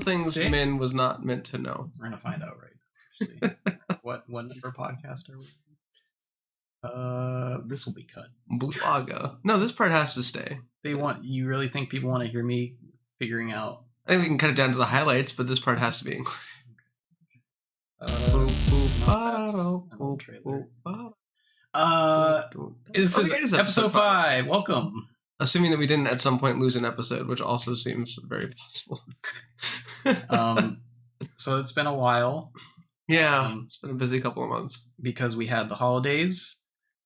things Min was not meant to know. We're gonna find out right. What number podcast are we? This will be cut. Bulaga. No, this part has to stay. You really think people want to hear me figuring out? I think we can cut it down to the highlights, but this part has to be included. This is episode 5. Welcome. Assuming that we didn't at some point lose an episode, which also seems very possible. So it's been a while. Yeah, it's been a busy couple of months. Because we had the holidays,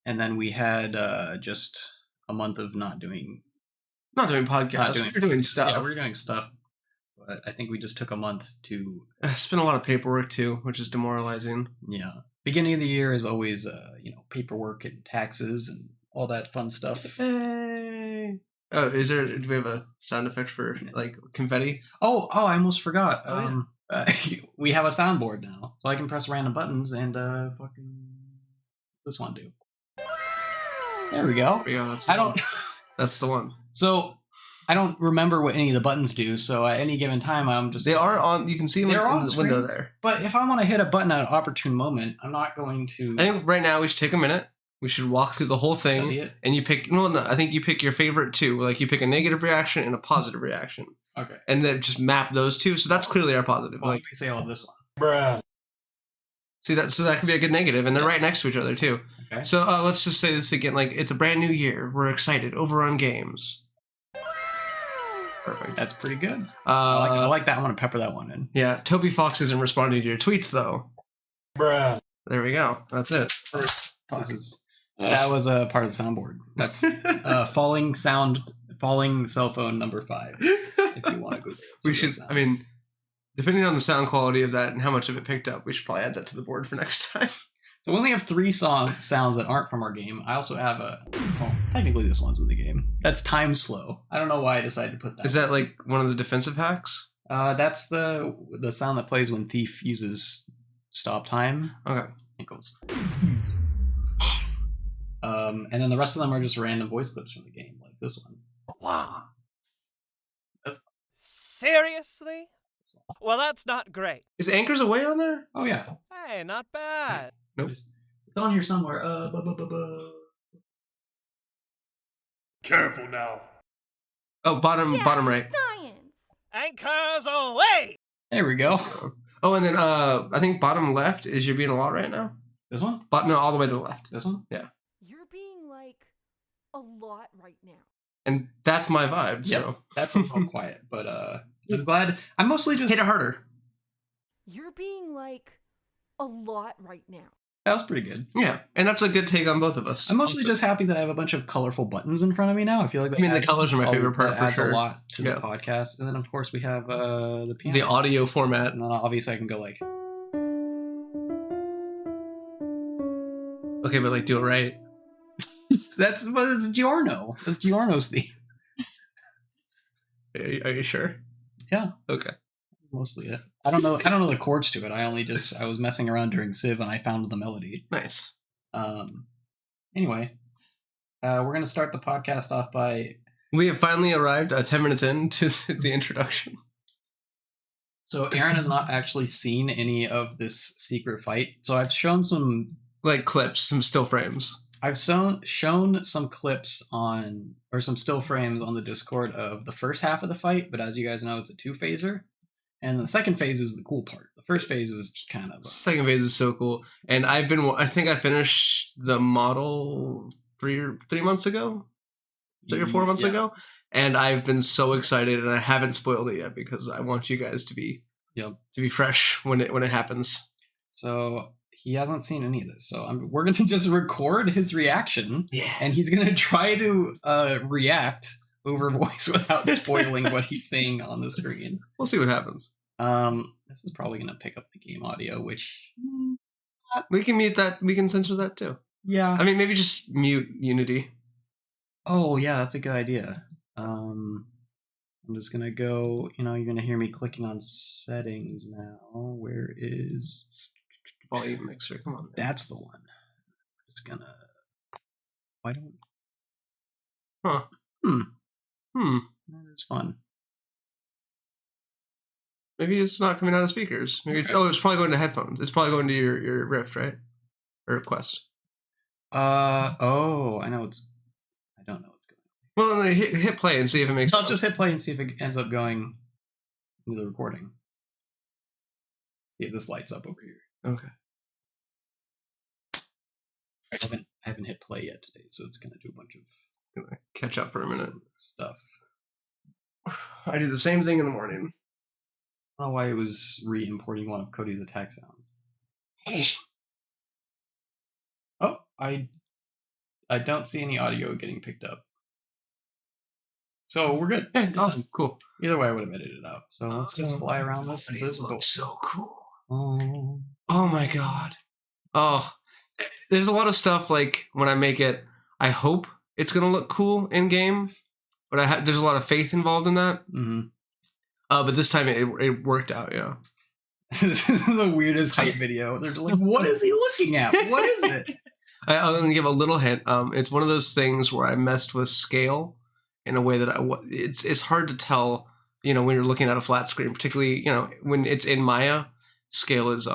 and then we had just a month of not doing podcasts. We're doing stuff. Yeah, we're doing stuff. But I think we just took a month to... It's been a lot of paperwork, too, which is demoralizing. Yeah. Beginning of the year is always, paperwork and taxes and all that fun stuff. Hey! Oh, do we have a sound effect for, like, confetti? Oh, I almost forgot. Oh, yeah. We have a soundboard now, so I can press random buttons and what's this one do? There we go. That's the one. So I don't remember what any of the buttons do, so at any given time I'm just... They are on... You can see them in the window there. But if I want to hit a button at an opportune moment, I'm not going to... I think right now we should take a minute. We should walk through the whole thing. And you pick... No, I think you pick your favorite two. Like, you pick a negative reaction and a positive reaction. Okay. And then just map those two. So that's clearly our positive. Well, let me say all of this one. Bruh. See, that could be a good negative. And they're right next to each other, too. Okay. So let's just say this again. Like, it's a brand new year. We're excited. Overrun Games. Perfect. That's pretty good. I like that. I want to pepper that one in. Yeah. Toby Fox isn't responding to your tweets, though. Bruh. There we go. That's it. That was a part of the soundboard. That's falling cell phone number 5. If you want to go there. We should, depending on the sound quality of that and how much of it picked up, we should probably add that to the board for next time. So we only have 3 sounds that aren't from our game. I also have technically this one's in the game. That's time slow. I don't know why I decided to put that. Is that like one of the defensive hacks? That's the sound that plays when Thief uses stop time. Okay. It goes. And then the rest of them are just random voice clips from the game, like this one. Wow. Seriously? Well, that's not great. Is Anchors Away on there? Oh, yeah. Hey, not bad. Nope. It's on here somewhere. Careful now. Oh, bottom right. Science. Anchors away! There we go. Oh, and then I think bottom left is you're being a lot right now. This one? No, all the way to the left. This one? Yeah. You're being like a lot right now. And that's my vibe. Yep. So That's a little quiet, but I'm glad. I'm mostly just... Hit it harder. You're being like a lot right now. That was pretty good. Yeah, and that's a good take on both of us. I'm mostly just happy that I have a bunch of colorful buttons in front of me now. I feel like that the colors are my favorite part. That adds a lot to the podcast. And then, of course, we have the piano. The audio format. And then obviously I can go like... Okay, but like do it right. That's Giorno. That's Giorno's theme. Are you sure? Yeah. Okay. Mostly it. I don't know the chords to it. I was messing around during Civ and I found the melody. Nice. Anyway, we're gonna start the podcast off by... We have finally arrived 10 minutes into the introduction. So Aaron has not actually seen any of this secret fight. So I've shown some clips, some still frames. I've shown some clips some still frames on the Discord of the first half of the fight, but as you guys know, it's a 2-phaser. And the second phase is the cool part. The first phase is just kind of... The second phase is so cool. And I think I finished the model 3 months ago? 3 or 4 months ago? And I've been so excited, and I haven't spoiled it yet because I want you guys to be fresh when it happens. So he hasn't seen any of this. So we're going to just record his reaction. Yeah. And he's going to try to react over voice without spoiling what he's saying on the screen. We'll see what happens. This is probably going to pick up the game audio, which... We can mute that. We can censor that too. Yeah. I mean, maybe just mute Unity. Oh, yeah, that's a good idea. I'm just going to go... you're going to hear me clicking on settings now. Where is... Volume mixer, come on. Man. That's the one. I'm just going to... Why don't... Huh. That is fun. Maybe it's not coming out of speakers. Maybe it's it's probably going to headphones. It's probably going to your Rift, right? Or Quest. I know it's. I don't know what's going on. Well, then hit play and see if it makes. Let's just hit play and see if it ends up going into the recording. See if this lights up over here. Okay. I haven't hit play yet today, so it's gonna do a bunch of Catch up for a minute. stuff. I do the same thing in the morning. I don't know why it was re-importing one of Cody's attack sounds. Oh, I don't see any audio getting picked up. So we're good. Yeah, awesome, cool. Either way, I would have edited it out. So let's just fly around this invisible. So cool. Oh. Oh my god. Oh, there's a lot of stuff like when I make it, I hope it's gonna look cool in game, but there's a lot of faith involved in that. Mm-hmm. But this time it worked out. Yeah. This is the weirdest hype video. They're just like, what is he looking at? What is it? I'm gonna give a little hint. It's one of those things where I messed with scale in a way that it's hard to tell. When you're looking at a flat screen, particularly when it's in Maya, scale is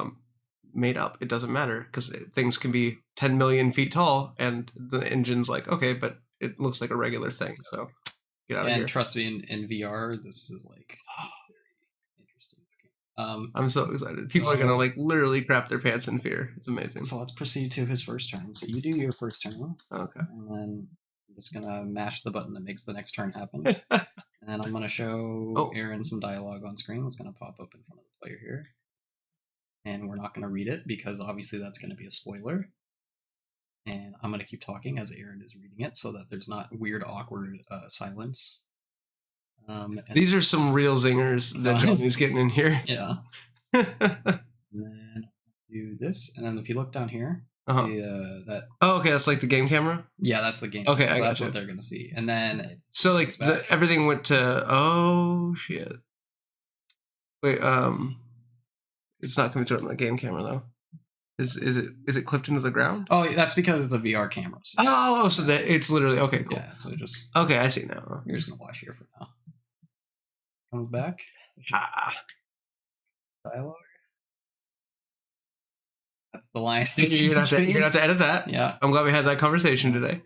made up. It doesn't matter because things can be 10 million feet tall, and the engine's like, okay, but it looks like a regular thing. So get out of here. And trust me, in VR, this is like very interesting. I'm so excited. People are gonna like literally crap their pants in fear. It's amazing. So let's proceed to his first turn. So you do your first turn, Okay. and then I'm just gonna mash the button that makes the next turn happen. And then I'm gonna show Aaron some dialogue on screen. It's gonna pop up in front of the player here. And we're not gonna read it because obviously that's gonna be a spoiler. And I'm gonna keep talking as Aaron is reading it so that there's not weird, awkward silence. These are some real zingers that Johnny's getting in here. Yeah. And then do this, and then if you look down here, see that. Oh, okay, that's like the game camera. Yeah, that's the game. Okay, so I that's gotcha. what they're gonna see, and then So like everything went to. Oh shit! Wait, it's not coming to it on the game camera though. Is it clipped into the ground? Oh, that's because it's a VR camera. So. Oh, so that it's literally okay. Cool. Yeah, so just okay. I see now. you're just gonna watch here for now. Comes back. Dialogue. That's the line. You're gonna have to edit that. Yeah. I'm glad we had that conversation today.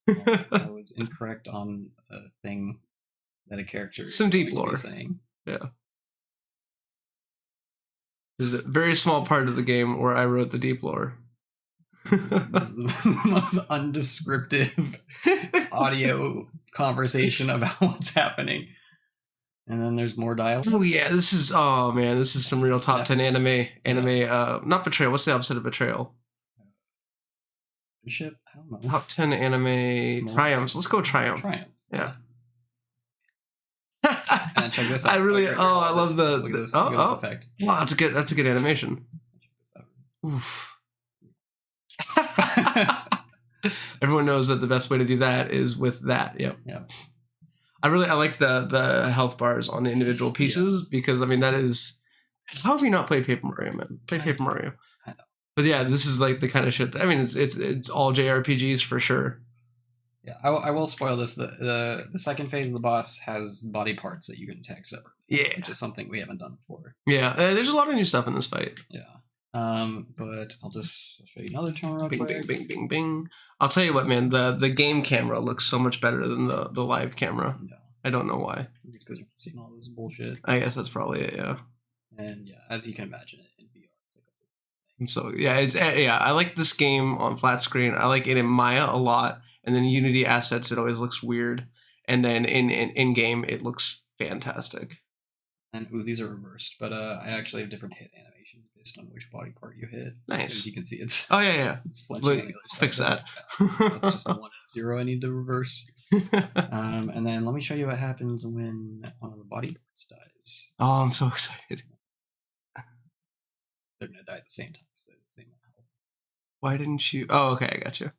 I was incorrect on a thing that a character is Some deep going to be lore. saying. Yeah. There's a very small part of the game where I wrote the deep lore. The most undescriptive audio conversation about what's happening. And then there's more dialogue. Oh yeah, this is some real top 10 anime not betrayal. What's the opposite of betrayal? Shit, I don't know. Top 10 anime triumphs. Let's go triumph. Yeah. And check this out. I really Look I love the look at this effect. Wow, that's a good animation. Oof. Everyone knows that the best way to do that is with that. Yep. Yeah. I like the health bars on the individual pieces because I mean that is how have you not played Paper Mario, man? Play Paper Mario. I know. But yeah, this is like the kind of shit. I mean, it's all JRPGs for sure. Yeah, I will spoil this. The second phase of the boss has body parts that you can tag separately. Yeah, which is something we haven't done before. Yeah, there's a lot of new stuff in this fight. Yeah. But I'll just show you another turn real Bing, quick. bing, bing, bing, bing. I'll tell you what, man. The game camera looks so much better than the live camera. Yeah. I don't know why. It's because you're seeing all this bullshit. I guess that's probably it. Yeah. And yeah, as you can imagine, it in VR, it's like So yeah, I like this game on flat screen. I like it in Maya a lot, and then Unity assets it always looks weird, and then in game it looks fantastic. And these are reversed, but I actually have different hit animations based on which body part you hit. Nice. As you can see, it's Oh yeah. it's fletching on the other side. Fix that. Yeah, that's just a 1 and a 0 I need to reverse. And then let me show you what happens when one of the body parts dies. Oh, I'm so excited. They're gonna die at the same time. So the same amount. Why didn't you? Oh, okay, I got you.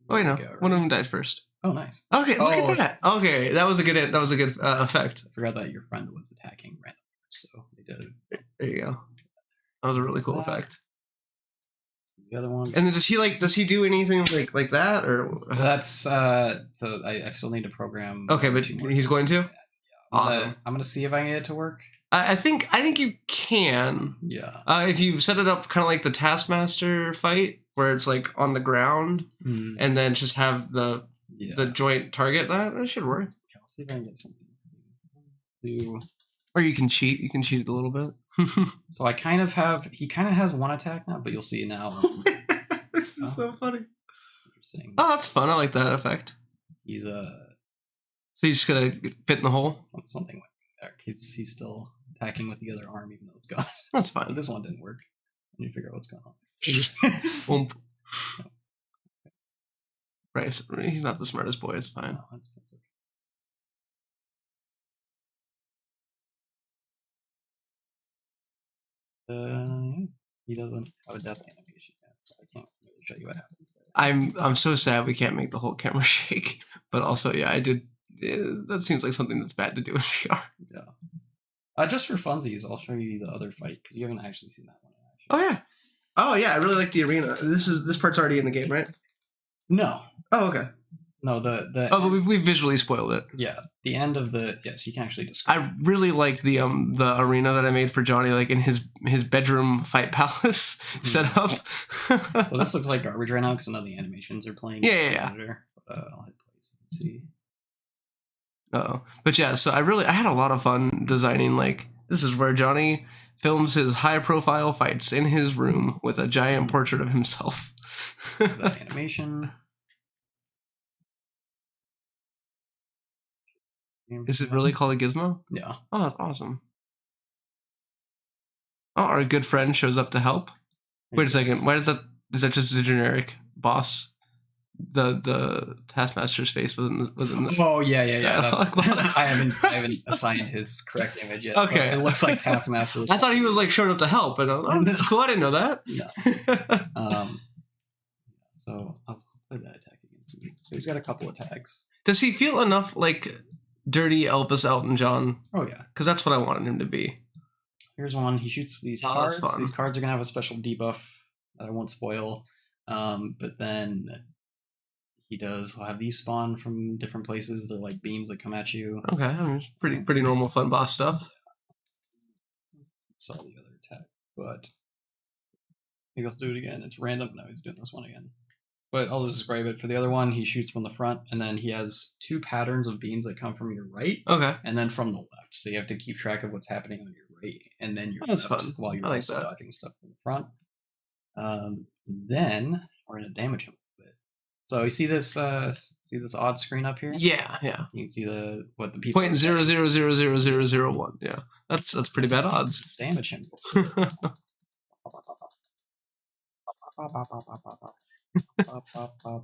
Oh wait, no, one of them died first. Oh, nice. Okay, look at that. Okay, that was a good effect. I forgot that your friend was attacking randomly, so they did it. There you go. That was a really cool effect. The other one. And then does he do anything like that or? That's so I still need to program. Okay, but he's going to. Yeah. Awesome. I'm gonna see if I can get it to work. I think you can. Yeah. If you set it up kind of like the Taskmaster fight, where it's like on the ground, and then just have the joint target, that should work. Okay, I'll see if I can get something. Or you can cheat. You can cheat it a little bit. So I kind of have. He kind of has one attack now, but you'll see now. This is so funny. Interesting. Oh, that's fun. I like that effect. He's So you just gotta fit in the hole. something like that. He's still attacking with the other arm, even though it's gone. That's But fine. this one didn't work. I need to figure out what's going on. Womp. Right, so he's not the smartest boy. It's fine. Oh, that's okay. He doesn't have a death animation yet, so I can't really show you what happens there. I'm so sad we can't make the whole camera shake, but also I did. That seems like something that's bad to do in VR. Yeah. Just for funsies, I'll show you the other fight because you haven't actually seen that one. Oh yeah, I really like the arena. This part's already in the game, right? No, Oh okay. no, the Oh, but we visually spoiled it. yeah, the end of the yes, you can actually describe. I really like the arena that I made for Johnny, like in his bedroom fight palace setup. So this looks like garbage right now because none of the animations are playing. Yeah. I'll hit play so you can see. But yeah, so I had a lot of fun designing. Like, this is where Johnny films his high profile fights in his room with a giant portrait of himself. The animation. Is it really called a gizmo? Yeah. Oh, that's awesome. Oh, our good friend shows up to help. Wait a second. Why is that just a generic boss? The Taskmaster's face was in the Oh yeah. That's, That's- I haven't assigned his correct image yet. Okay. So it looks like Taskmaster. Was I thought he was like showing up to help, and oh, that's cool. I didn't know that. No. So I'll play that attack again. So he's got a couple attacks. Does he feel enough like dirty Elvis Elton John? Oh yeah. Because that's what I wanted him to be. Here's one. He shoots these Oh, that's cards. fun. These cards are gonna have a special debuff that I won't spoil. But then he'll have these spawn from different places. They're like beams that come at you. Okay, I mean, it's pretty normal fun boss stuff. Saw the other attack, but maybe I'll do it again. It's random. No, he's doing this one again. But I'll just describe it. For the other one, he shoots from the front, and then he has two patterns of beams that come from your right, Okay. and then from the left. So you have to keep track of what's happening on your right, and then your That's left fun. while you're I like also that. dodging stuff from the front. Then we're gonna damage him a bit. So you see this odd screen up here? Yeah. You can see what the people 0.0000001. Yeah, that's pretty bad odds. damage him. So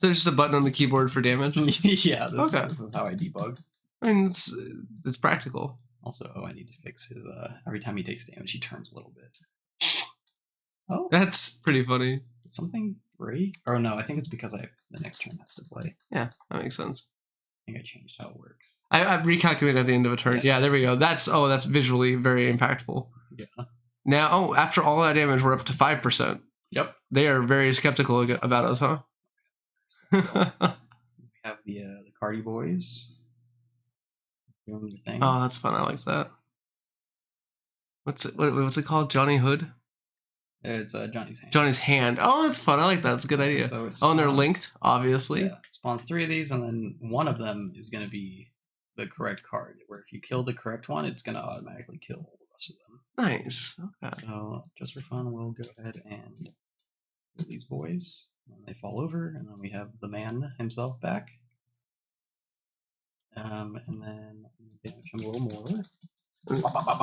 there's just a button on the keyboard for damage. Yeah, Okay. this is how I debug. I mean, it's practical. Also, I need to fix his. Every time he takes damage, he turns a little bit. Oh, That's pretty funny. did something break? Or no, I think it's because the next turn has to play. Yeah, that makes sense. I think I changed how it works. I recalculated at the end of a turn. Yeah, there we go. That's visually very impactful. Yeah. Now, after all that damage, we're up to 5%. Yep. They are very skeptical about us, huh? We have the Cardi Boys doing the thing. Oh, that's fun. I like that. What's it called? Johnny Hood? It's Johnny's hand. Johnny's hand. Oh, that's fun. I like that. That's a good idea. So it Oh, and they're spawns- linked, obviously. Yeah, it spawns 3 of these, and then one of them is going to be the correct card. Where if you kill the correct one, it's going to automatically kill all the rest of them. Nice. Okay. So just for fun, we'll go ahead and do these boys. And they fall over, and then we have the man himself back. And then damage him a little more.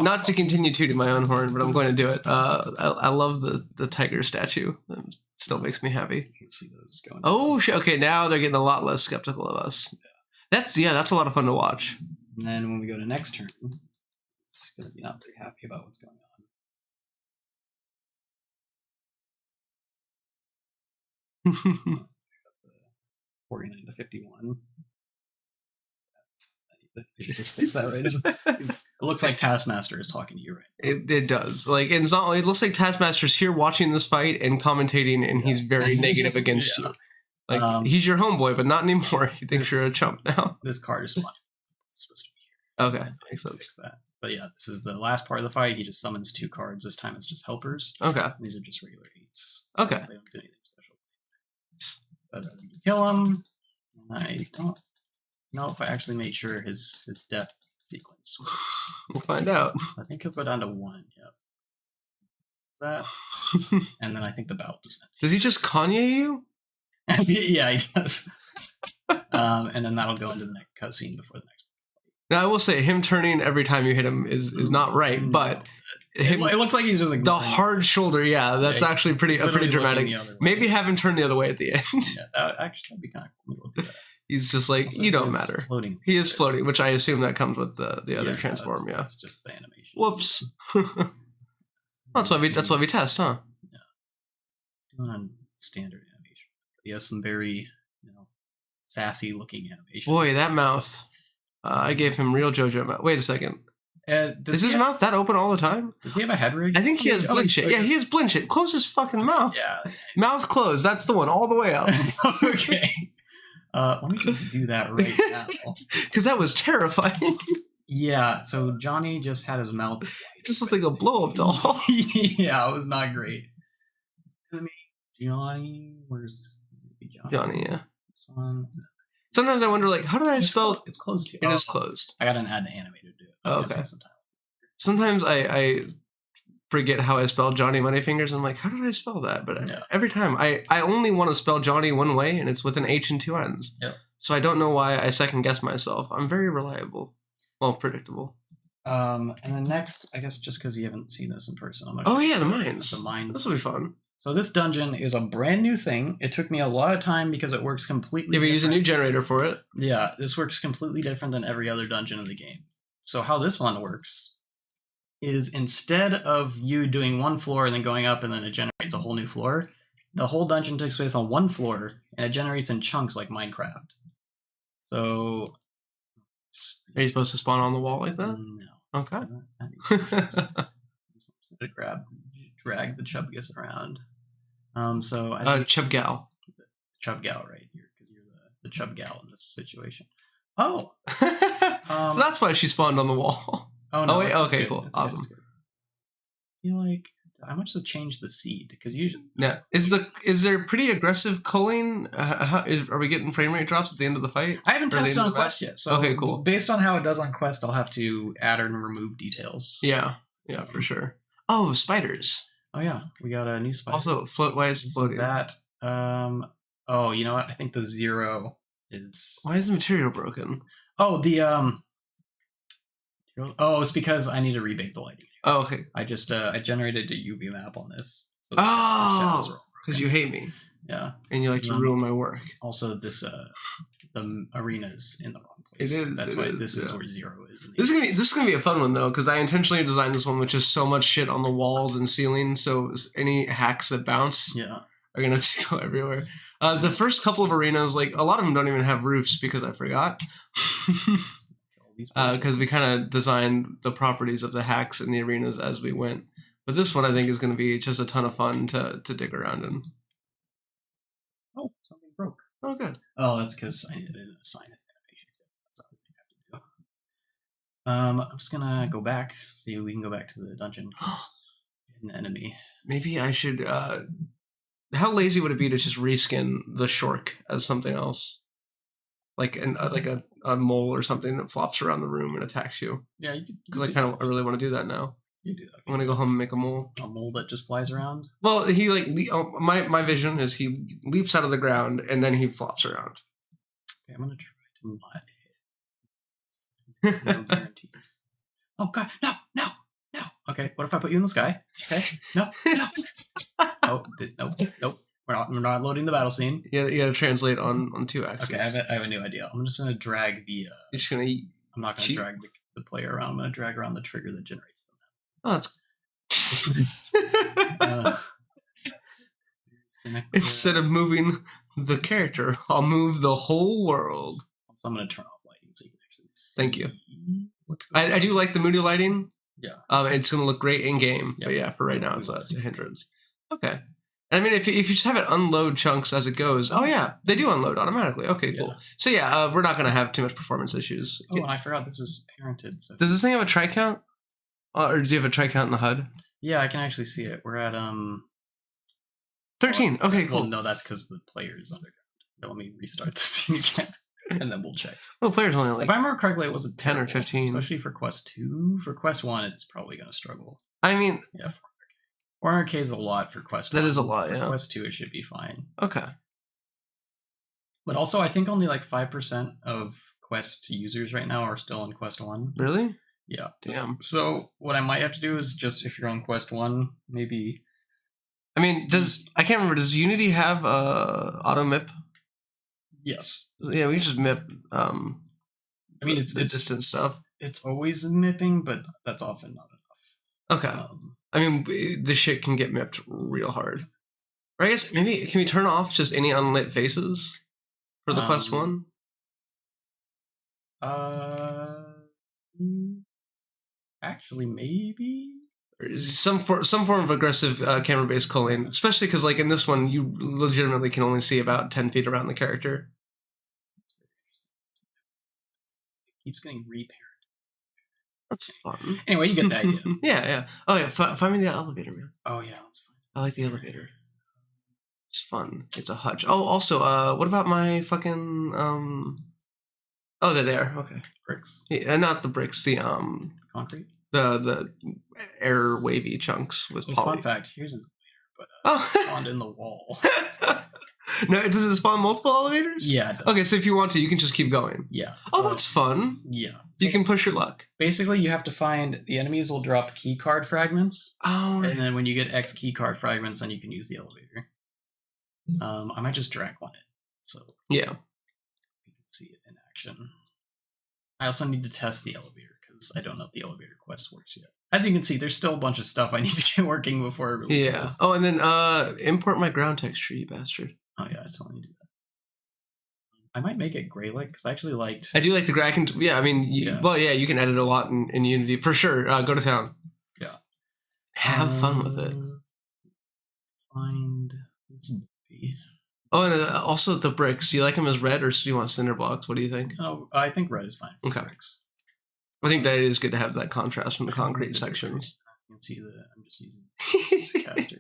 Not to continue tooting my own horn, but I'm going to do it. I love the tiger statue. It still makes me happy. You can see those going. Oh, okay. Now they're getting a lot less skeptical of us. That's a lot of fun to watch. And then when we go to next turn, it's going to be not very happy about what's going on. 49 to 51. I should just fix that right now. It looks like Taskmaster is talking to you right now. It does. Like, and it's not. It looks like Taskmaster's here watching this fight and commentating, and he's very negative against Yeah. you. Like, he's your homeboy, but not anymore. He thinks you're a chump now. This card is fine. It's supposed to be here. Okay, makes sense. Fix that. But yeah, this is the last part of the fight. He just summons 2 cards. This time it's just helpers. Okay. And these are just regular 8s. Okay. They don't do anything special. But you kill him. I don't know if I actually made sure his death sequence works. We'll find out. I think he'll go down to 1. Yep. That. And then I think the battle descends. Does he just Kanye you? Yeah, he does. And then that'll go into the next cutscene before the next. Now I will say him turning every time you hit him is not right, but him, it looks like he's just like the hard shoulder. Yeah, that's actually pretty dramatic. Maybe have him turn the other way at the end. Yeah, that would be kind of cool to do that. He's just like, Also, you don't matter. Floating. He is floating, which I assume that comes with the other transform. That's just the animation. Whoops. That's why we test, huh? Yeah. On standard animation. He has some very sassy looking animations. Boy, that mouth. I gave him real JoJo mouth. Wait a second. Is his mouth that open all the time? Does he have a head rig? I think he has blink shit. Yeah, he has blink shit. Close his fucking mouth. Yeah. Mouth closed. That's the one, all the way up. Okay. Let me just do that right now. Because that was terrifying. Yeah, so Johnny just had his mouth. It just looked like a blow-up doll. Yeah, it was not great. Johnny, where's Johnny, yeah. This one. Sometimes I wonder, like, how did I spell? It's closed here. It is closed. I got an add animator to do it. Oh, okay. Sometimes I forget how I spell Johnny Moneyfingers. I'm like, how did I spell that? But every time I only want to spell Johnny one way, and it's with an H and 2 N's. Yep. So I don't know why I second guess myself. I'm very reliable. Well, predictable. And then next, I guess just because you haven't seen this in person, I'm the mines. The mines. This will be fun. So this dungeon is a brand new thing. It took me a lot of time because it works completely different. We use a new generator for it. Yeah, this works completely different than every other dungeon in the game. So how this one works is instead of you doing one floor and then going up and then it generates a whole new floor, the whole dungeon takes place on one floor and it generates in chunks like Minecraft. So... Are you supposed to spawn on the wall like that? No. Okay. Drag the Chubgus around. So I think Chub Gal. Chub Gal right here, because you're the Chub Gal in this situation. Oh! So that's why she spawned on the wall. Oh, no. Oh, wait. Okay, good. cool. Awesome. Good. I feel like, how much to change the seed? Because usually... Yeah. Is there pretty aggressive culling? Are we getting frame rate drops at the end of the fight? I haven't tested on Quest yet. So okay, cool. Based on how it does on Quest, I'll have to add and remove details. Yeah, for sure. Oh, spiders. Oh, yeah. We got a new spider. Also, why is it floating? That, oh, you know what? I think the 0 is... Why is the material broken? Oh, it's because I need to rebake the lighting. Oh, okay. I just I generated a UV map on this. So because you hate me. Yeah. And you like to ruin my work. Also, this the arena's in the wrong place. It is. That's why this is where 0 is. This is gonna be a fun one though, because I intentionally designed this one with just so much shit on the walls and ceiling, so any hacks that bounce are gonna just go everywhere. The first couple of arenas, like a lot of them don't even have roofs because I forgot. Because we kind of designed the properties of the hacks in the arenas as we went. But this one I think is going to be just a ton of fun to dig around in. Oh, something broke. Oh, good. Oh, that's because I didn't assign it animation. That's what I have to do. I'm just going to go back. See if we can go back to the dungeon. An enemy. Maybe I should... how lazy would it be to just reskin the Shork as something else? Like a mole or something that flops around the room and attacks you. Yeah, because I really want to do that now. You do that. I'm gonna go home and make a mole. A mole that just flies around. Well, he my vision is he leaps out of the ground and then he flops around. Okay, I'm gonna try to mud. No guarantees. Oh God, no. Okay, what if I put you in the sky? Okay, no. Nope. We're not loading the battle scene. Yeah, you gotta translate on 2 axes. Okay, I have a new idea. I'm just gonna drag the. You're just gonna eat. I'm not gonna drag the player around. I'm gonna drag around the trigger that generates them. Oh, that's. Instead of moving the character, I'll move the whole world. So I'm gonna turn off lighting so you can actually see. Thank you. I do like the moody lighting. Yeah. It's gonna look great in game, but yeah, for right now it's a hindrance. Okay. I mean, if you just have it unload chunks as it goes, oh yeah, they do unload automatically. Okay, cool. So yeah, we're not going to have too much performance issues. Oh, and I forgot this is parented. So. Does this thing have a try count? Or do you have a try count in the HUD? Yeah, I can actually see it. We're at 13. Okay, cool. Well, no, that's because the player is underground. Let me restart the scene again, and then we'll check. Well, the player's only like if I remember correctly, it was a 10 or 15. especially for Quest 2. For Quest 1, it's probably going to struggle. I mean, yeah, 400k is a lot for Quest 1. That is a lot, yeah. For Quest 2, it should be fine. Okay. But also, I think only like 5% of Quest users right now are still on Quest 1. Really? Yeah. Damn. So what I might have to do is just, if you're on Quest 1, maybe... I mean, I can't remember, does Unity have auto MIP? Yes. Yeah, we can just MIP I mean, it's distant stuff. It's always MIPing, but that's often not enough. Okay. I mean, the shit can get MIPed real hard. Or I guess, maybe, can we turn off just any unlit faces for the Quest 1? Actually, maybe... Some form of aggressive camera-based culling, especially because, like, in this one, you legitimately can only see about 10 feet around the character. It keeps getting repaired. That's fun. Anyway, you get the idea. Yeah. Oh, yeah, find me the elevator, man. Oh, yeah, that's fine. I like the elevator. It's fun. It's a hutch. Oh, also, what about my fucking, Oh, they're there. Okay. Bricks. Yeah, not the bricks, the, Concrete? The air wavy chunks with poly. Fun fact, here's an elevator, but spawned in the wall. No, does it spawn multiple elevators? Yeah, it does. Okay, so if you want to, you can just keep going. Yeah. Oh, that's fun. Yeah. You can push your luck. Basically, you have to find... The enemies will drop key card fragments. Oh. And then when you get X key card fragments, then you can use the elevator. I might just drag one in. So... Yeah. You can see it in action. I also need to test the elevator, because I don't know if the elevator quest works yet. As you can see, there's still a bunch of stuff I need to get working before it really goes. Oh, and then import my ground texture, you bastard. Oh yeah, I still need to do that. I might make it gray-like, because I actually liked... I do like the gray. Yeah, I mean, well, yeah, you can edit a lot in Unity. For sure, go to town. Yeah. Have fun with it. Find this movie. Oh, and also the bricks. Do you like them as red, or do you want cinder blocks? What do you think? Oh, I think red is fine. Okay. Bricks. I think that it is good to have that contrast from the concrete sections. You can see I'm just using caster.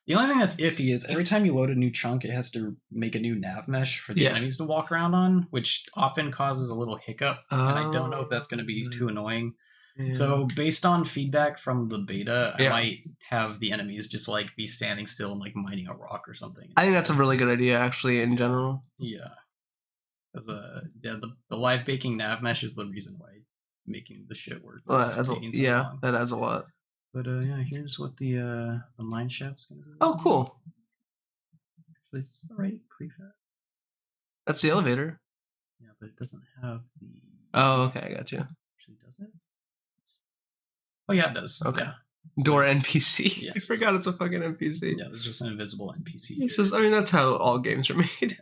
The only thing that's iffy is every time you load a new chunk, it has to make a new nav mesh for the enemies to walk around on, which often causes a little hiccup, and I don't know if that's going to be too annoying. Yeah. So based on feedback from the beta, I might have the enemies just like be standing still and like mining a rock or something. I think that's a really good idea, actually, in general. Yeah. Because the live baking nav mesh is the reason why making the shit work. Well, that adds a lot. But yeah, here's what the mine shaft's gonna be. Oh, cool. Actually, is this the right prefab? That's the elevator. Yeah, but it doesn't have the... Oh, okay, I got you. Actually, does it? Oh yeah, it does. Okay. Yeah. So Door NPC. Yes. I forgot it's a fucking NPC. Yeah, it's just an invisible NPC. It's just, I mean, that's how all games are made. Yeah.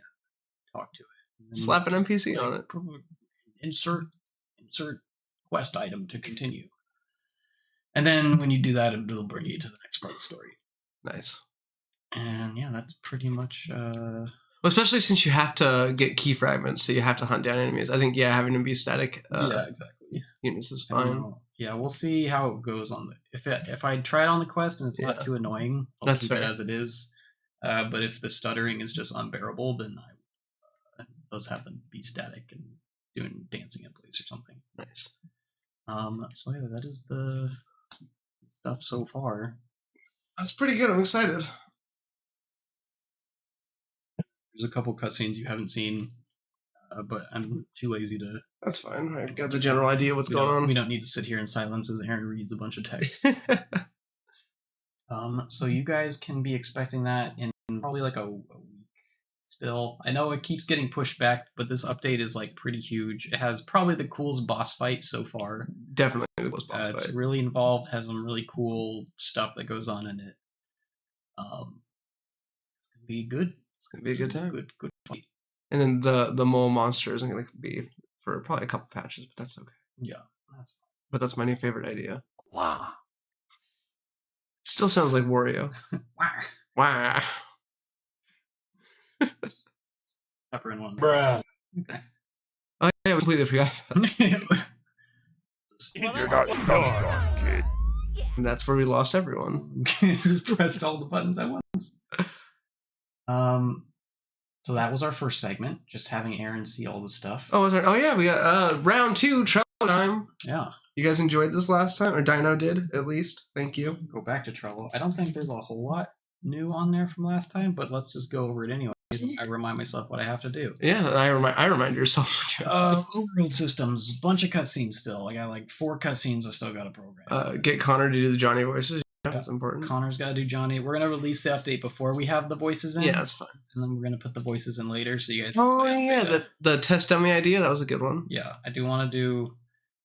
Talk to it. Slap an NPC on it. Insert quest item to continue. And then when you do that, it'll bring you to the next part of the story. Nice. And yeah, that's pretty much... Well, especially since you have to get key fragments, so you have to hunt down enemies. I think, having them be static exactly. units is fine. Yeah, we'll see how it goes on the... If I try it on the quest and it's not too annoying, I'll keep it as it is. But if the stuttering is just unbearable, then those have them be static and doing dancing in place or something. Nice. So yeah, that is the stuff so far. That's pretty good. I'm excited. There's a couple cutscenes you haven't seen, but I'm too lazy to... That's fine. I've got the general idea what's going on. We don't need to sit here in silence as Aaron reads a bunch of text. So you guys can be expecting that in probably like a week still. I know it keeps getting pushed back, but this update is like pretty huge. It has probably the coolest boss fight so far. Definitely the coolest boss fight. It's really involved, has some really cool stuff that goes on in it. It's going to be good. It's going to be a good time. Good fight. And then the mole monster isn't going to be for probably a couple patches, but that's okay. Yeah, that's fine. But that's my new favorite idea. Wow. Still sounds like Wario. Wah. Pepper in one. Bruh. Okay. Oh yeah, we completely forgot about that. Well, You're not done, kid. And that's where we lost everyone. Just pressed all the buttons at once. So that was our first segment, just having Aaron see all the stuff. Oh, was there? Oh yeah, we got round 2 Trello time. Yeah. You guys enjoyed this last time, or Dino did at least. Thank you. Go back to Trello. I don't think there's a whole lot new on there from last time, but let's just go over it anyway. I remind myself what I have to do. Yeah, I remind yourself. Overrun systems, bunch of cutscenes still. I got like 4 cutscenes I still got to program. Get Connor to do the Johnny voices. Yeah, that's important. Connor's got to do Johnny. We're going to release the update before we have the voices in. Yeah, that's fine. And then we're going to put the voices in later so you guys Oh, yeah, the test dummy idea, that was a good one. Yeah, I do want to do...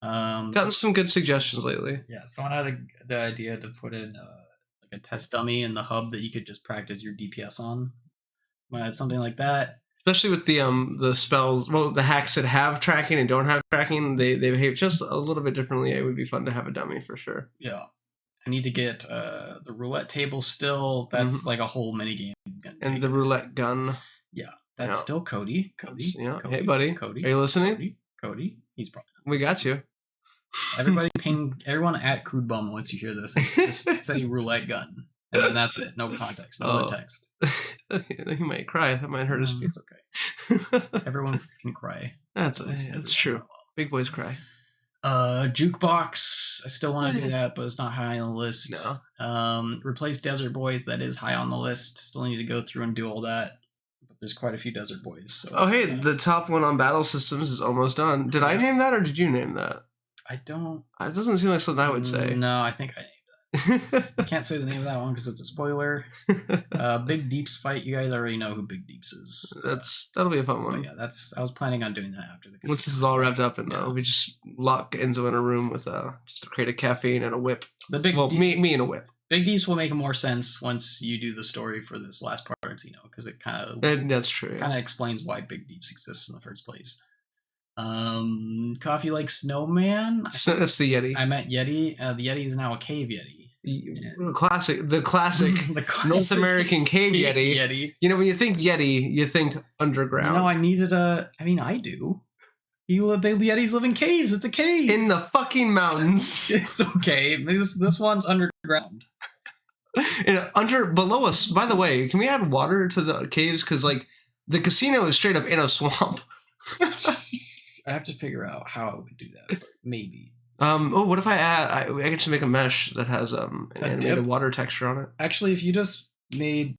Gotten some good suggestions lately. Yeah, someone had the idea to put in like a test dummy in the hub that you could just practice your DPS on. Something like that. Especially with the spells, well, the hacks that have tracking and don't have tracking, they behave just a little bit differently. It would be fun to have a dummy for sure. Yeah. I need to get the roulette table still. That's like a whole mini game. And the roulette gun. Yeah. That's still Cody. Cody. Hey, buddy. Cody. Are you listening? Cody. He's probably not We got you. Everyone at Crude Bum once you hear this, just say roulette gun. And then that's it. No context. No text. He might cry. That might hurt his feelings. It's okay. Everyone can cry. That's true. Big boys cry. Jukebox. I still want to do that, but it's not high on the list. No. Replace Desert Boys. That is high on the list. Still need to go through and do all that. But there's quite a few Desert Boys. So. Oh, hey, the top one on Battle Systems is almost done. Did I name that or did you name that? I don't. It doesn't seem like something I would say. No, I think I named that. I can't say the name of that one because it's a spoiler. Big Deeps fight. You guys already know who Big Deeps is. That'll be a fun one. But yeah, I was planning on doing that after the. Once this is all wrapped up, and we just lock Enzo in a room with just a crate of caffeine and a whip. Me and a whip. Big Deeps will make more sense once you do the story for this last part of Casino, because it kind of that's true. Kind of explains why Big Deeps exists in the first place. Coffee like Snowman. That's the Yeti. I meant Yeti. The Yeti is now a cave Yeti. The classic North American cave Yeti. You know, when you think Yeti, you think underground. No, I needed I do. The Yetis live in caves. It's a cave in the fucking mountains. It's okay. This one's underground. Below us. By the way, can we add water to the caves? Because like the casino is straight up in a swamp. I have to figure out how I would do that, but maybe. What if I can just make a mesh that has an animated water texture on it? Actually, if you just made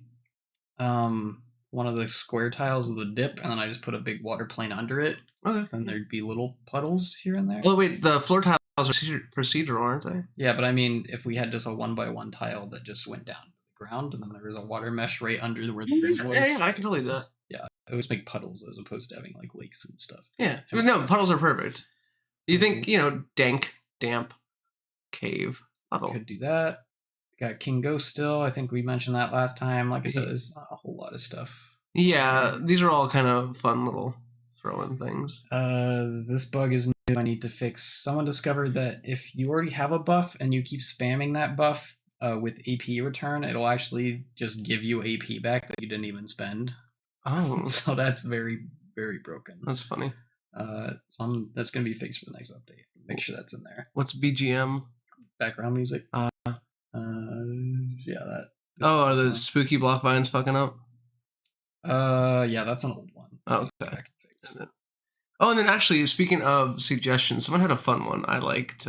one of the square tiles with a dip, and then I just put a big water plane under it, then there'd be little puddles here and there. Oh wait, the floor tiles are procedural, aren't they? Yeah, but I mean, if we had just a 1x1 tile that just went down to the ground, and then there was a water mesh right under where the ring was. Yeah, I can totally do that. Yeah, I always make puddles as opposed to having like lakes and stuff. Yeah, no, puddles are perfect. You think, dank, damp, cave, puddle. Could do that. Got King Ghost still. I think we mentioned that last time. Like I said, there's not a whole lot of stuff. Yeah, these are all kind of fun little throw-in things. This bug is new. I need to fix. Someone discovered that if you already have a buff and you keep spamming that buff with AP return, it'll actually just give you AP back that you didn't even spend. Oh. So that's very, very broken. That's funny. That's going to be fixed for the next update. Make sure that's in there. What's BGM? Background music. Yeah, that. Oh, are the spooky block vines fucking up? Yeah, that's an old one. Oh, okay. Oh, and then actually, speaking of suggestions, someone had a fun one I liked.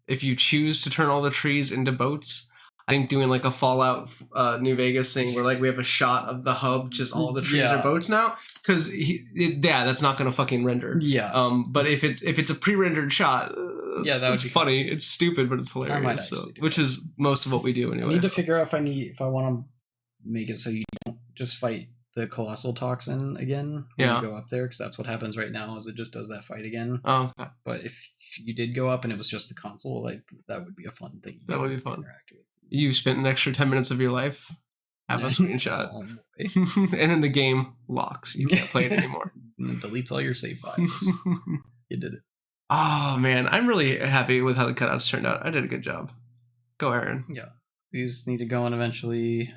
If you choose to turn all the trees into boats, I think doing like a Fallout New Vegas thing where like we have a shot of the hub, just all the trees are boats now, because that's not gonna fucking render. Yeah. But if it's a pre-rendered shot, that's funny. It's stupid, but it's hilarious. Which is most of what we do anyway. I need to figure out if I want to make it so you don't just fight the colossal toxin again when you go up there, because that's what happens right now. Is it just does that fight again? Oh. Okay. But if you did go up and it was just the console, like that would be a fun thing. That would be fun. Interact with. You spent an extra 10 minutes of your life, have a screenshot, and then the game locks. You can't play it anymore. And it deletes all your save files. You did it. Oh, man. I'm really happy with how the cutouts turned out. I did a good job. Go, Aaron. Yeah. These need to go in eventually.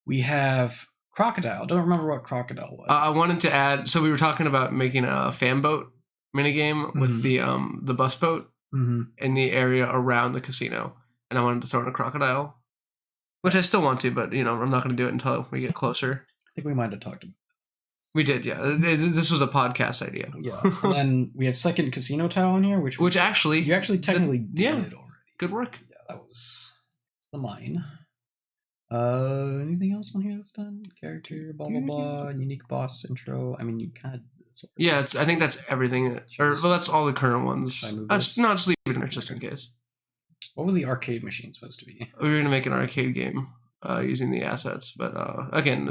We have Crocodile. Don't remember what Crocodile was. I wanted to add, so we were talking about making a fan boat minigame with the bus boat. in the area around the casino, and I wanted to throw in a crocodile, which I still want to, but I'm not going to do it until we get closer. I think we might have talked about. We did, yeah. This was a podcast idea. Yeah, and then we have second casino tile in here, which actually you actually technically did already. Good work. Yeah, that was the mine. Anything else on here that's done? Character, blah blah blah. Unique boss intro. I mean, you kind of. Yeah, I think that's everything. That's all the current ones. Just leave it in there just in case. What was the arcade machine supposed to be? We were gonna make an arcade game using the assets, but again,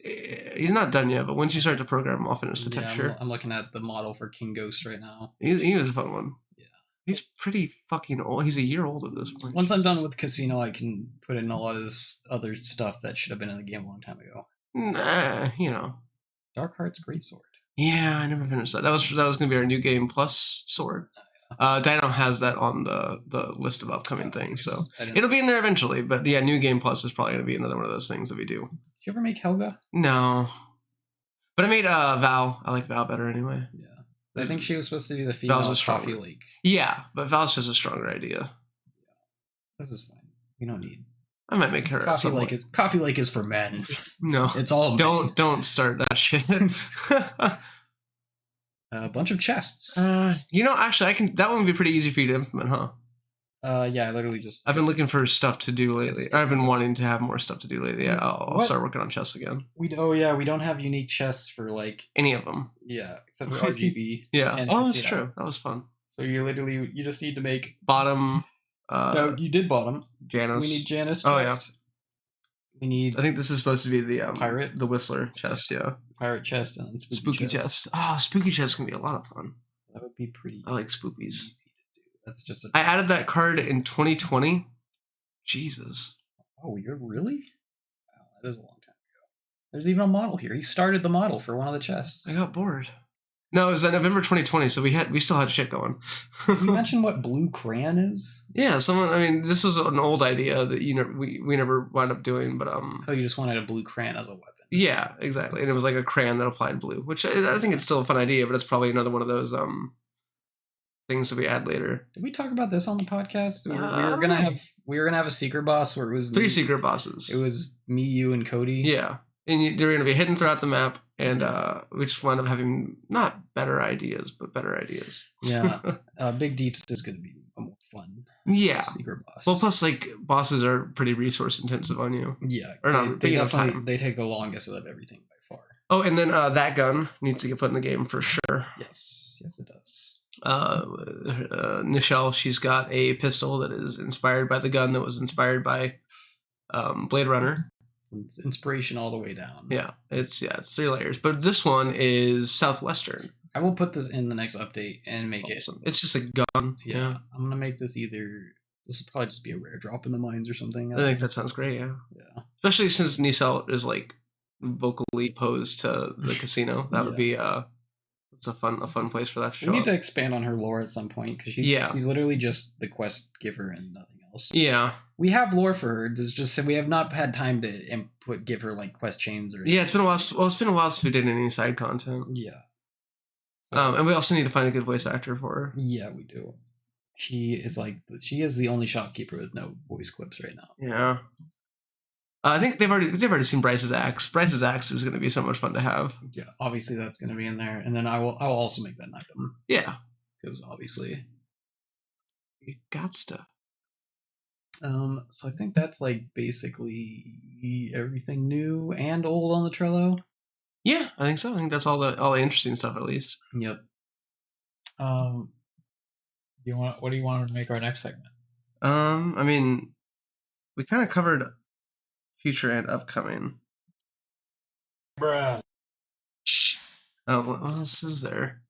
he's not done yet. But once you start to program, I'll finish the texture. I'm looking at the model for King Ghost right now. He was a fun one. Yeah, he's pretty fucking old. He's a year old at this point. Once I'm done with Casino, I can put in a lot of this other stuff that should have been in the game a long time ago. Nah, Dark Heart's Greatsword. Yeah, I never finished that. That was gonna be our new game plus sword. Dino has that on the list of upcoming things, so it'll be in there eventually. But yeah, new game plus is probably gonna be another one of those things that we do. Did you ever make Helga? No, but I made Val. I like Val better anyway. Yeah, I think she was supposed to be the female Coffee Lake. Yeah, but Val's just a stronger idea. Yeah, this is fine. We don't need. I might make her Coffee Lake is for men. No, it's all men. Don't start that shit. A bunch of chests. Actually, that one would be pretty easy for you to implement, huh? Yeah, I literally just. I've been looking for stuff to do lately. I've been wanting to have more stuff to do lately. Yeah, I'll start working on chests again. We don't have unique chests for like any of them. Yeah, except for RGB. Yeah. That's true. That was fun. So you just need to make bottom. No, you did bottom. Janus. We need Janus chest. Oh yeah. We need. I think this is supposed to be the pirate, the Whistler chest. Yeah. Pirate chest and spooky chest. Oh, spooky chest can be a lot of fun. That would be pretty. I like spookies. Easy to do. That's just. I added that card in 2020. Jesus. Oh, you're really? Wow, that is a long time ago. There's even a model here. He started the model for one of the chests. I got bored. No, it was November 2020, so we still had shit going. Did you mention what blue crayon is? Yeah, this was an old idea that we never wound up doing, but Oh, you just wanted a blue crayon as a weapon. Yeah, exactly, and it was like a crayon that applied blue, which I think it's still a fun idea, but it's probably another one of those things that we add later. Did we talk about this on the podcast? We were gonna have a secret boss where it was 3 secret bosses. It was me, you, and Cody. Yeah. And they're going to be hidden throughout the map, and we just wind up having not better ideas, but better ideas. Yeah, Big Deeps is going to be more fun. Yeah, secret boss. Well, plus like bosses are pretty resource intensive on you. Yeah, or not. They take the longest of everything by far. Oh, and then that gun needs to get put in the game for sure. Yes, it does. Nichelle, she's got a pistol that is inspired by the gun that was inspired by Blade Runner. It's inspiration all the way down. Yeah, it's 3 layers, but this one is southwestern. I will put this in the next update and make awesome. It's just a gun. Yeah, I'm gonna make this either. This will probably just be a rare drop in the mines or something. I think that sounds great. Yeah. Especially since Nichelle is like vocally opposed to the casino. That would be it's a fun place for that to show. We need to expand on her lore at some point because she's literally just the quest giver and nothing else. Yeah. We have lore for her. It's just we have not had time to give her like quest chains or anything. Yeah, it's been a while. Well, it's been a while since we did any side content. Yeah. And we also need to find a good voice actor for her. Yeah, we do. She is the only shopkeeper with no voice clips right now. Yeah. I think they've already seen Bryce's axe. Bryce's axe is going to be so much fun to have. Yeah, obviously that's going to be in there, and then I'll also make that an item. Yeah, because obviously you got stuff. So I think that's like basically everything new and old on the Trello. Yeah, I think so. I think that's all the interesting stuff, at least. Yep. What do you want to make our next segment? I mean, we kind of covered future and upcoming. Bruh. Oh, what else is there?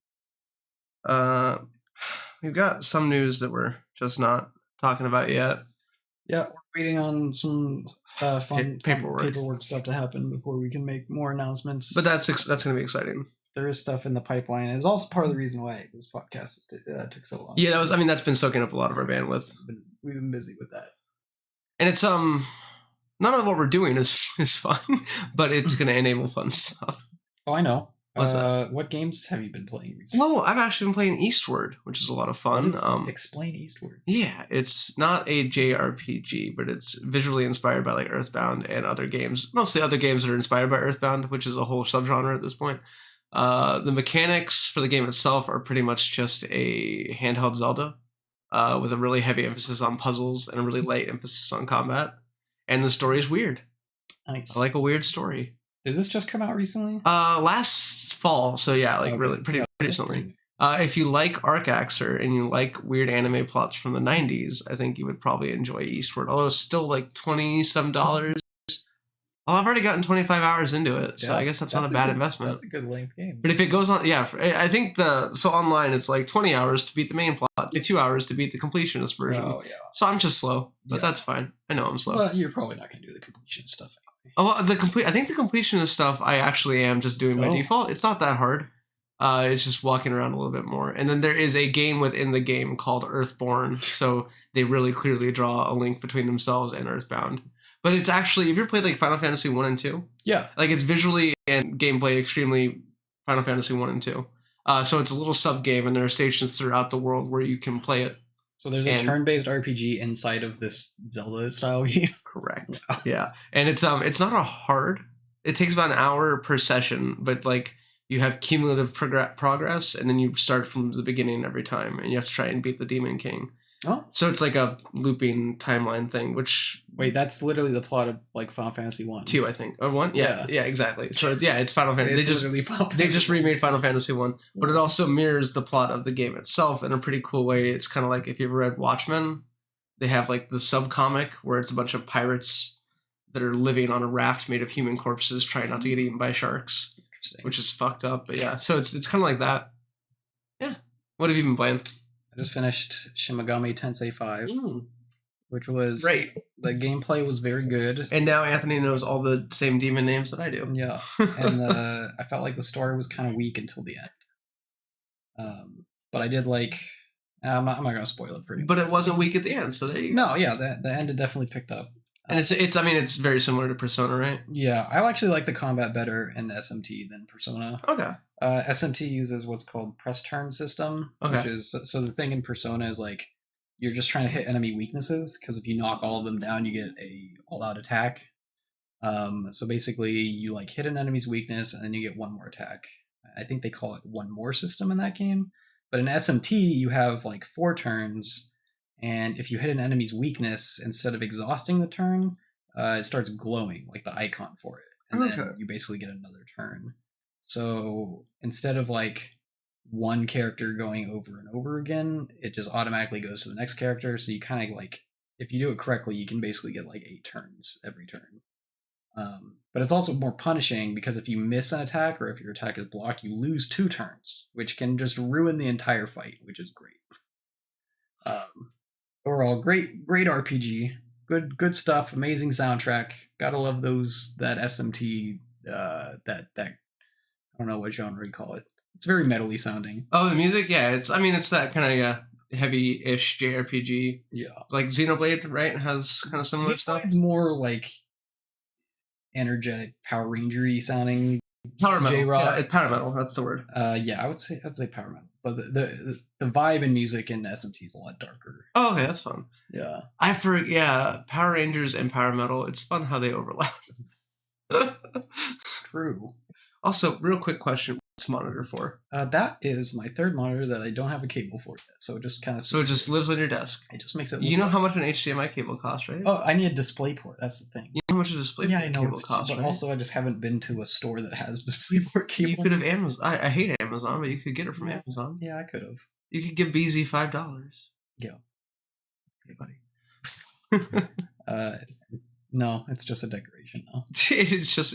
We've got some news that we're just not talking about yet. Yeah, we're waiting on some fun paperwork stuff to happen before we can make more announcements. But that's going to be exciting. There is stuff in the pipeline. It's also part of the reason why this podcast took so long. Yeah, that's been soaking up a lot of our bandwidth. We've been busy with that. And it's none of what we're doing is fun, but it's going to enable fun stuff. Oh, I know. What's that? What games have you been playing recently? Oh, I've actually been playing Eastward, which is a lot of fun. Explain Eastward. Yeah, it's not a JRPG, but it's visually inspired by like Earthbound and other games. Mostly other games that are inspired by Earthbound, which is a whole subgenre at this point. The mechanics for the game itself are pretty much just a handheld Zelda, with a really heavy emphasis on puzzles and a really light emphasis on combat. And the story is weird. Nice. I like a weird story. Did this just come out recently? Last fall, so yeah, like Okay. really pretty That's recently. pretty- If you like Arcaxer and you like weird anime plots from the 90s, I think you would probably enjoy Eastward. Although it's still like $20-some. Well, I've already gotten 25 hours into it, so Yeah, I guess that's not a bad good- investment. That's a good length game. But if it goes on, yeah, I think so online it's like 20 hours to beat the main plot, 2 hours to beat the completionist version. Oh yeah. So I'm just slow, but Yeah. that's fine. I know I'm slow. Well, you're probably not gonna do the completion stuff anyway. Oh, well, I think the completionist stuff I actually am just doing by Oh. default. It's not that hard. It's just walking around a little bit more. And then there is a game within the game called Earthborn, so they really clearly draw a link between themselves and Earthbound. But it's actually, if you ever played like Final Fantasy 1 and 2, Yeah. like it's visually and gameplay extremely Final Fantasy 1 and 2. So it's a little sub game, and there are stations throughout the world where you can play it. So there's a And- turn-based RPG inside of this Zelda style game. Correct. Yeah, and it's not a hard. It takes about an hour per session, but like you have cumulative progress, and then you start from the beginning every time, and you have to try and beat the Demon King. Oh. So it's like a looping timeline thing, which Wait, that's literally the plot of like Final Fantasy 1. 2, I think, or 1. Yeah, exactly. So yeah, it's Final Fantasy. It's literally Final They just Fantasy. remade Final Fantasy 1, but it also mirrors the plot of the game itself in a pretty cool way. It's kind of like if you ever read Watchmen, they have like the sub-comic where it's a bunch of pirates that are living on a raft made of human corpses trying not to get eaten by sharks, Interesting. which is fucked up. But yeah, so it's kind of like that. Yeah. What have you been playing? I just finished Shin Megami Tensei 5, Mm, which was great. The gameplay was very good. And now Anthony knows all the same demon names that I do. Yeah, and I felt like the story was kind of weak until the end. But I did like. I'm not gonna spoil it for you. But it wasn't weak at the end, so there you go. No, yeah, the end it definitely picked up. And it's very similar to Persona, right? Yeah, I actually like the combat better in SMT than Persona. Okay. SMT uses what's called press turn system, which Okay. is so the thing in Persona is like you're just trying to hit enemy weaknesses because if you knock all of them down, you get a all-out attack. So basically, you like hit an enemy's weakness and then you get one more attack. I think they call it one more system in that game. But in SMT, you have like 4 turns, and if you hit an enemy's weakness, instead of exhausting the turn, it starts glowing, like the icon for it. And then Okay. you basically get another turn. So instead of like one character going over and over again, it just automatically goes to the next character. So you kind of like, if you do it correctly, you can basically get like 8 turns every turn. But it's also more punishing because if you miss an attack or if your attack is blocked, you lose 2 turns, which can just ruin the entire fight, which is great. Overall, great RPG, good stuff, amazing soundtrack. Gotta love that SMT, that I don't know what genre you call it. It's very metally sounding. Oh, the music? Yeah, it's that kind of heavy-ish JRPG. Yeah, Like Xenoblade, right? Has kind of similar stuff. It's more like energetic Power Ranger-y sounding. Power metal. J-rock. Yeah, it's power metal. That's the word. Yeah, I'd say power metal, but the vibe and music in SMT is a lot darker. Oh, okay, that's fun. Yeah, Power Rangers and power metal. It's fun how they overlap. true. Also, real quick question: what's this monitor for? That is my 3rd monitor that I don't have a cable for yet, so it just kind of So it just lives on your desk. it just makes it. You look know like- how much an HDMI cable costs, right? Oh, I need a display port. That's the thing. You know how much a display Yeah, I know cable it's costs, but right? also I just haven't been to a store that has display port You cable. could have Amazon. I hate Amazon, but you could get it from Amazon. Yeah, I could have. You could give BZ $5. Yeah. Hey, buddy. No, it's just a decoration now. it's just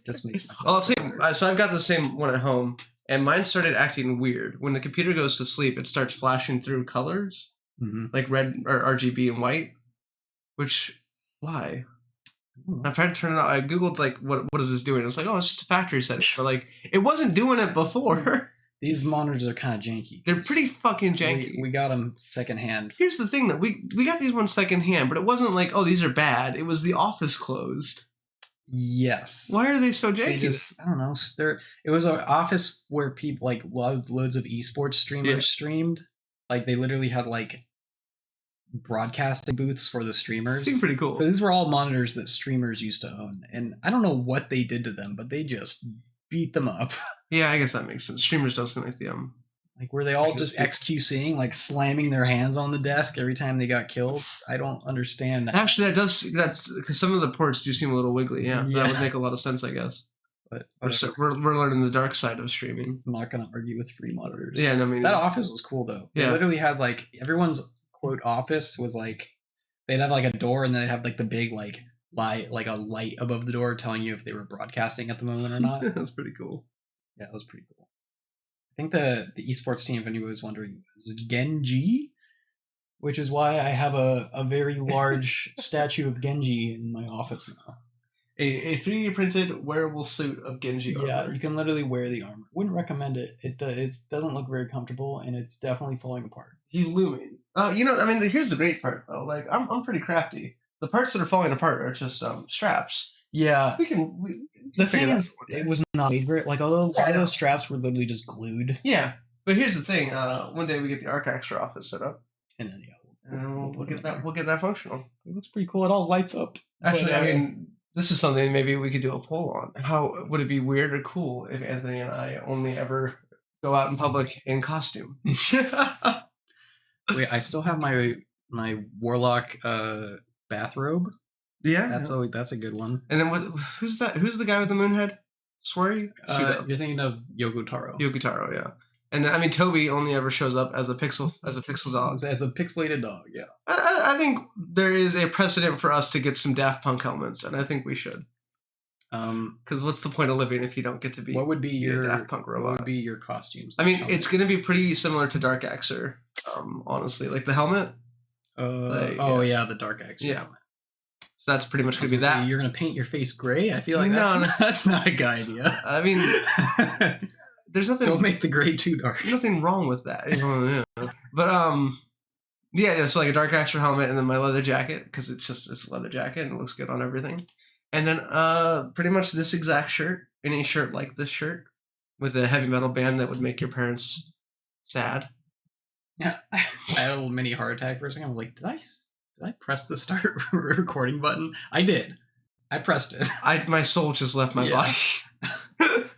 Just makes myself. I'll tell better. you, so I've got the same one at home, and mine started acting weird. When the computer goes to sleep, it starts flashing through colors, Mhm. like red or RGB and white, which, why? I'm trying to turn it on. I Googled, like, what is this doing? It's like, oh, it's just a factory setting. But, like, it wasn't doing it before. These monitors are kind of janky. They're pretty fucking janky. We got them secondhand. Here's the thing, that we got these ones secondhand, but it wasn't like, oh, these are bad. It was the office closed. Yes. Why are they so They janky? just, I don't know. It was an office where people like loads of esports streamers streamed. Like they literally had like broadcasting booths for the streamers. Seemed pretty cool. So these were all monitors that streamers used to own, and I don't know what they did to them, but they just beat them up. Yeah, I guess that makes sense. Streamers don't seem like the Like were they all just XQCing, like slamming their hands on the desk every time they got killed? I don't understand. Actually, that's because some of the ports do seem a little wiggly. Yeah, that would make a lot of sense, I guess. But We're learning the dark side of streaming. I'm not gonna argue with free monitors. Yeah, no, I mean that office was cool though. They literally had like everyone's quote office was like they'd have like a door and then they'd have like the big like a light above the door telling you if they were broadcasting at the moment or not. That's pretty cool. Yeah, it was pretty cool. I think the esports team, if anyone was wondering, is Genji, which is why I have a very large statue of Genji in my office now. A 3D printed wearable suit of Genji armor. Yeah, you can literally wear the armor. Wouldn't recommend it. It doesn't look very comfortable, and it's definitely falling apart. He's looming. I mean, here's the great part though. Like, I'm pretty crafty. The parts that are falling apart are just straps. Yeah. The thing is, it was not made for it. Like, although a lot of those straps were literally just glued. Yeah, but here's the thing. One day we get the Arcaxtra office set up, and then we'll get that functional. It looks pretty cool. It all lights up. Actually, I mean, this is something maybe we could do a poll on. How would it be weird or cool if Anthony and I only ever go out in public in costume? Wait, I still have my warlock bathrobe. Yeah, that's a good one. And then who's that? Who's the guy with the moon head? Swery? You're thinking of Yogotaro. Yogotaro, yeah. And then, I mean, Toby only ever shows up as a pixel dog. As a pixelated dog, yeah. I think there is a precedent for us to get some Daft Punk helmets, and I think we should. Because what's the point of living if you don't get to be? What would be your Daft Punk robot? What would be your costumes? I mean, it's going to be pretty similar to Dark Axer, honestly. Like the helmet. Yeah, the Dark Axer. Yeah. Helmet. So that's pretty much going to be that. You're going to paint your face gray? I feel like that's not a good idea. I mean, there's nothing. Don't make the gray too dark. Nothing wrong with that. But yeah, it's like a Dark Axer helmet and then my leather jacket because it's a leather jacket and it looks good on everything. And then pretty much this exact shirt, any shirt like this shirt with a heavy metal band that would make your parents sad. Yeah, I had a little mini heart attack for a second. I was like, did I press the start recording button? I did. I pressed it. My soul just left my body. We've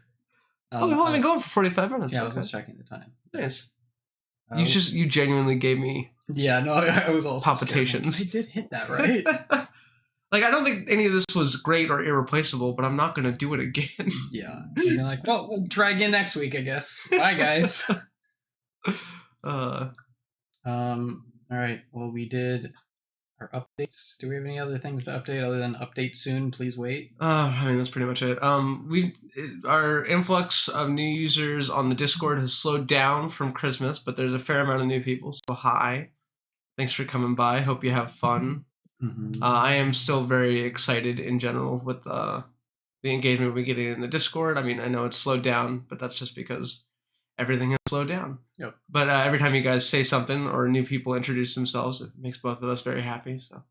only been going for 45 minutes. Yeah, I was just checking the time. Nice. You genuinely gave me. Yeah, no, I was also palpitations. I did hit that, right? Like, I don't think any of this was great or irreplaceable, but I'm not going to do it again. Yeah. And you're like, well, we'll try again next week, I guess. Bye, guys. All right. Well, we did our updates. Do we have any other things to update other than update soon? Please wait. I mean, that's pretty much it. Our influx of new users on the Discord has slowed down from Christmas, but there's a fair amount of new people. So hi. Thanks for coming by. Hope you have fun. Mm-hmm. I am still very excited in general with the engagement we're getting in the Discord. I mean, I know it's slowed down, but that's just because everything has slowed down. Yep. But every time you guys say something or new people introduce themselves, it makes both of us very happy. So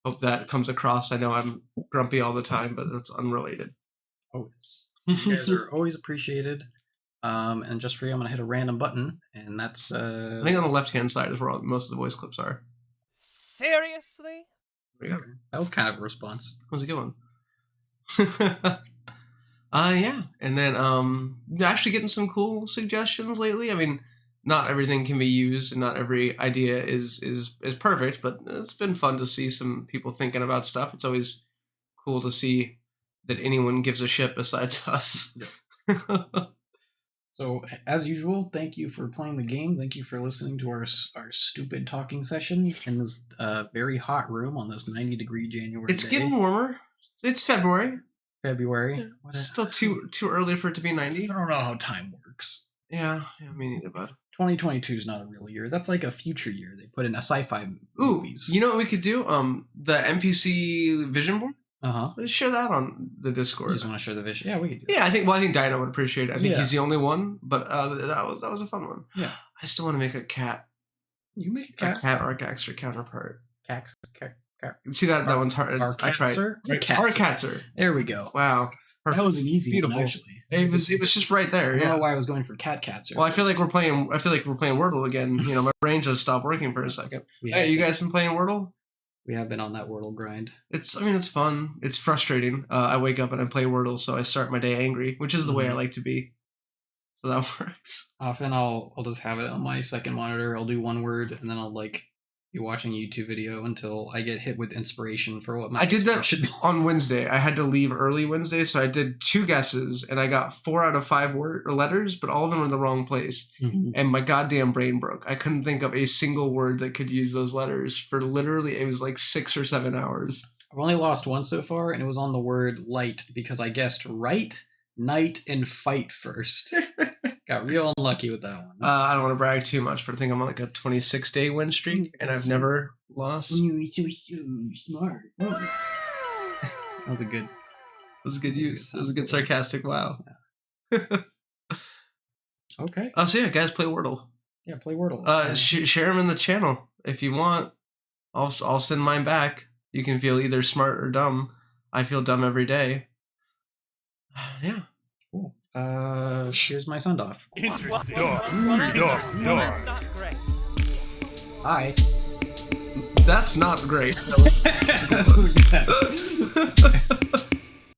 hope that comes across. I know I'm grumpy all the time, but it's unrelated. Always. You guys are always appreciated. And just for you, I'm going to hit a random button, and that's... I think on the left-hand side is where most of the voice clips are. Seriously? There you go. That was kind of a response. That was a good one. Yeah. And then actually getting some cool suggestions lately. I mean, not everything can be used and not every idea is perfect, but it's been fun to see some people thinking about stuff. It's always cool to see that anyone gives a shit besides us. Yep. So, as usual, thank you for playing the game. Thank you for listening to our stupid talking session in this very hot room on this 90-degree January It's day. getting warmer. It's February. February. It's still too early for it to be 90. I don't know how time works. Yeah, me neither, bud. 2022 is not a real year. That's like a future year. They put in a sci-fi movies. You know what we could do? The NPC vision board. Let's share that on the Discord. You just want to share the vision? Yeah, we could do that. Yeah, I think Dino would appreciate it. I think he's the only one, but that was a fun one. Yeah. I still want to make a cat. You make a cat? A cat Arcaxer counterpart. Cax. See that one's hard. I tried. Arcatzer. There we go. Wow. That was an easy Beautiful. one, actually. It was just right there. I don't Yeah. know why I was going for Catcatzer. Well, I feel like we're playing Wordle again. You know, my brain just stopped working for a second. Hey, you guys been playing Wordle? We have been on that Wordle grind. It's fun. It's frustrating. I wake up and I play Wordle, so I start my day angry, which is the way I like to be. So that works. Often I'll just have it on my second monitor. I'll do one word, and then I'll be watching a YouTube video until I get hit with inspiration for what my I did that should be. on Wednesday. I had to leave early Wednesday, so I did 2 guesses, and I got 4 out of 5 letters, but all of them were in the wrong place. Mm-hmm. And my goddamn brain broke. I couldn't think of a single word that could use those letters for literally, it was like 6 or 7 hours. I've only lost one so far, and it was on the word light because I guessed right, night, and fight first. Got real unlucky with that one. I don't want to brag too much, but I think I'm on like a 26-day win streak, and I've never lost. You're so smart. That was a good. It was a good use. It was a good sarcastic wow. Okay. So yeah, guys, play Wordle. Yeah, play Wordle. Share them in the channel if you want. I'll send mine back. You can feel either smart or dumb. I feel dumb every day. Yeah. Cool. Here's my send off. Interesting. That's not great. Hi. That's not great.